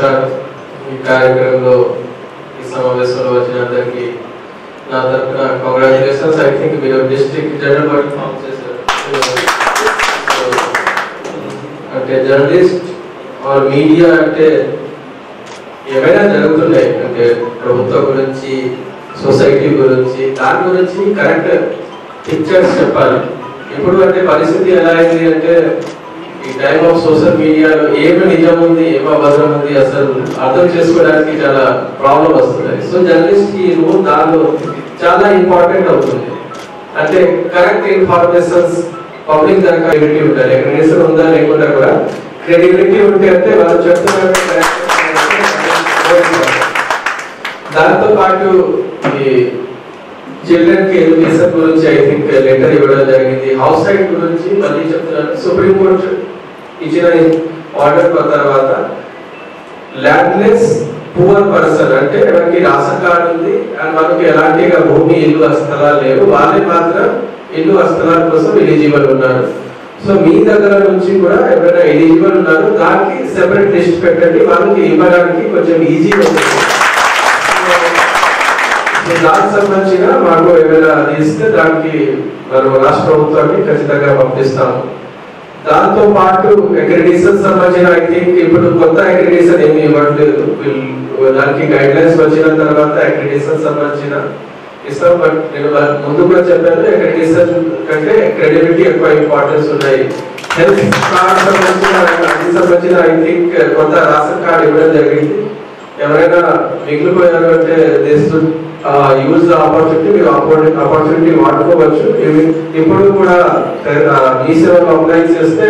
నమస్కారం. ఈ కార్యక్రమంలో ఈ సమావేశంలో వచ్చిన అందరికీ నా తరఫున కంగ్రాచులేషన్స్. ఐ థింక్ మీరు డిస్ట్రిక్ట్ జనరల్ బాడీ ఫామ్ చేశారు. అంటే జర్నలిస్ట్ ఆర్ మీడియా అంటే ఏమైనా జరుగుతున్నాయి అంటే ప్రభుత్వం గురించి, సొసైటీ గురించి, దాని గురించి కరెక్ట్ పిక్చర్స్ చెప్పాలి. ఇప్పుడు అంటే పరిస్థితి ఎలా అయింది అంటే ఈ టైమ్ ఆఫ్ సోషల్ మీడియాలో ఏమి నిజం ఉంది, ఏమో అబద్ధం ఉంది అసలు అర్థం చేసుకోవడానికి చాలా ప్రాబ్లం వస్తున్నాయి. సో జర్నలిస్ట్ ఈ రోల్ దానిలో చాలా ఇంపార్టెంట్ అవుతుంది. అంటే కరెక్ట్ ఇన్ఫర్మేషన్స్ పబ్లిక్ దాకా క్రెడిబిలిటీ ఉండాలి. ఎక్స్ప్లెనేషన్ ఉందా లేకుండా కూడా క్రెడిబిలిటీ ఉంటే అంటే వాళ్ళు చెప్తున్నారు. దాంతో పాటు ఈ చిల్డ్రన్ కి ఎడ్యుకేషన్ గురించి ఐ థింక్ లెటర్ ఇవ్వడం జరిగింది. హౌస్ సైడ్ గురించి మళ్ళీ చెప్తున్నాను, సుప్రీంకోర్టు ఇచ్చిన ఆర్డర్ తర్వాత ల్యాండ్లెస్ పూర్ పర్సన్ అంటే మనకి రేషన్ కార్డు ఉంది అండ్ మనకి ఎలాంటి భూమి, ఇల్లు, స్థలాలు లేవు, వాళ్ళే మాత్రం ఇల్లు, స్థలాల కోసం ఎలిజిబుల్ ఉన్నారు. సో మీ దగ్గర నుంచి కూడా ఎవరైనా ఎలిజిబుల్ ఉన్నారు దానికి సెపరేట్ లిస్ట్ పెట్టండి, వాళ్ళకి ఇవ్వడానికి కొంచెం ఈజీగా ఉంటుంది. దానికి సంబంధించిన మాకు ఏమైనా ఇస్తే దానికి మనం రాష్ట్ర ప్రభుత్వానికి ఖచ్చితంగా పంపిస్తాము. దాంతో పాటు అక్రిడిటేషన్ సంబంధించిన ఐ థింక్ ఇప్పుడు కొత్త అక్రిడిటేషన్ ఏమి ఇవ్వట్లేదు. దానికి గైడ్ లైన్స్ వచ్చిన తర్వాత అక్రిడిటేషన్ సంబంధించిన ఇస్తాం. బట్ నేను ముందు కూడా చెప్పాను, అక్రిడిటేషన్ కంటే క్రెడిబిలిటీ ఎక్కువ ఇంపార్టెన్స్ ఉన్నాయి. హెల్త్ కార్డ్ సంబంధించిన ఐ థింక్ కొత్త రేషన్ కార్డు ఇవ్వడం జరిగింది. ఎవరైనా మిగిలిపోయారు అంటే యూజ్ ఆపర్చునిటీ, మీరు ఆపర్చునిటీ వాడుకోవచ్చు. ఇప్పుడు కూడా ఈ సేవలు అప్లై చేస్తే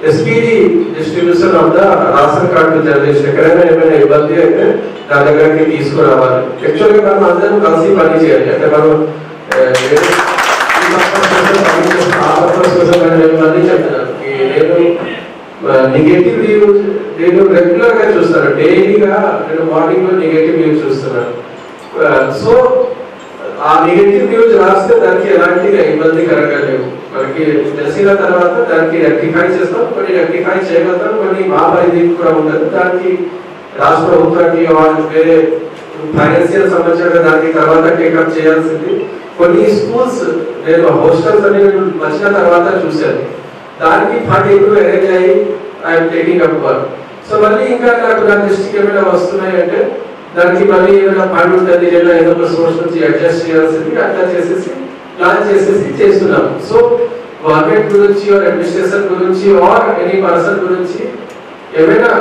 SPD distribution of the ration card generation. ఎక్కడైనా ఏమైనా ఇబ్బంది అయితే నా దగ్గరికి తీసుకురావాలి. యాక్చువల్గా మనం అందరం కలిసి పని చేయాలి. అంటే మనం అన్ని చెప్తున్నాను. నేను నెగటివ్ న్యూస్ నేను రెగ్యులర్ గా చూస్తాను, డైలీగా నేను మార్నింగ్ లో నెగటివ్ న్యూస్ చూస్తున్నాను. సో ఆ నెగటివ్ న్యూస్ రాస్తే దానికి ఎలాంటి ఇబ్బందికరంగా లేవు. మనకి తెలిసిన తర్వాత దానికి రెక్టిఫై చేస్తాం, కొన్ని రెక్టిఫై చేయగలుగుతాం, కొన్ని మా పరిధి కూడా ఉండదు. దానికి రాష్ట్ర ప్రభుత్వానికి వేరే ఫైనాన్షియల్ సంబంధించిన దానికి తర్వాత టేకప్ చేయాల్సింది. కొన్ని స్కూల్స్ నేను హాస్టల్స్ అనేవి వచ్చిన తర్వాత చూశాను, దానికి ఫండ్ ఇప్పుడు అరేంజ్ అయ్యి I'm taking up work. So మళ్ళీ ఇంకా నాకు నా దృష్టికి ఏమైనా వస్తున్నాయి అంటే దానికి మళ్ళీ ఏమైనా ఫండ్ ఉంటుంది, లేదా ఏదో ఒక సోర్స్ నుంచి అడ్జస్ట్ చేయాల్సింది, అట్లా చేసేసి ప్లాన్ చేసేసి చేస్తున్నాము. సో గవర్నమెంట్ గురించి, అడ్మినిస్ట్రేషన్ గురించి, ఆర్ ఎనీ పర్సన్ గురించి ఏమైనా